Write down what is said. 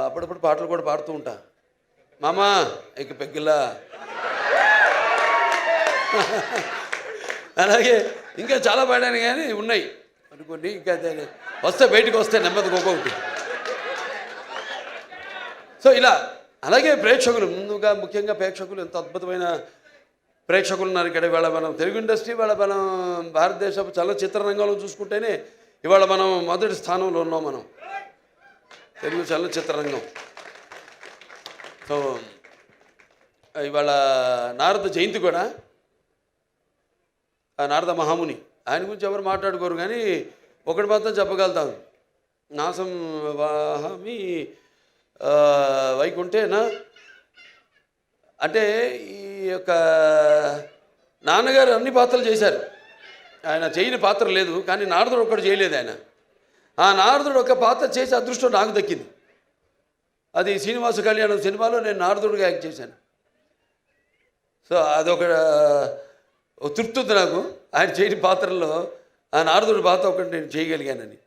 అప్పుడప్పుడు పాటలు కూడా పాడుతూ ఉంటా. మామా ఇక పెగ్గిలా అలాగే ఇంకా చాలా పాడాను కానీ ఉన్నాయి అనుకోండి. ఇంకా వస్తే బయటకు వస్తే నెమ్మదిగా ఒక్కొక్కటి. సో ఇలా అలాగే ప్రేక్షకులు ముందుగా ముఖ్యంగా ప్రేక్షకులు ఎంత అద్భుతమైన ప్రేక్షకులు ఉన్నారు ఇక్కడ. ఇవాళ మనం తెలుగు ఇండస్ట్రీ, ఇవాళ మనం భారతదేశ చలనచిత్ర రంగంలో చూసుకుంటేనే ఇవాళ మనం మొదటి స్థానంలో ఉన్నాం మనం, తెలుగు చలనచిత్ర రంగం. సో ఇవాళ నారద జయంతి కూడా, నారద మహాముని, ఆయన గురించి ఎవరు మాట్లాడుకోరు కానీ ఒకటి మాత్రం చెప్పగలుగుతాం, నాసం వాహమి వైకుంఠేనా అంటే ఈ యొక్క నాన్నగారు అన్ని పాత్రలు చేశారు, ఆయన చేయని పాత్ర లేదు. కానీ నారదుడు ఒక్కడు చేయలేదు ఆయన. ఆ నారదుడు ఒక పాత్ర చేసే అదృష్టం నాకు దక్కింది. అది శ్రీనివాస కళ్యాణం సినిమాలో నేను నారదుడిగా యాక్ట్ చేశాను. సో అదొక తృప్తి ఉంది నాకు, ఆయన చేయని పాత్రల్లో ఆ నారదుడి పాత్ర ఒకటి నేను చేయగలిగానని.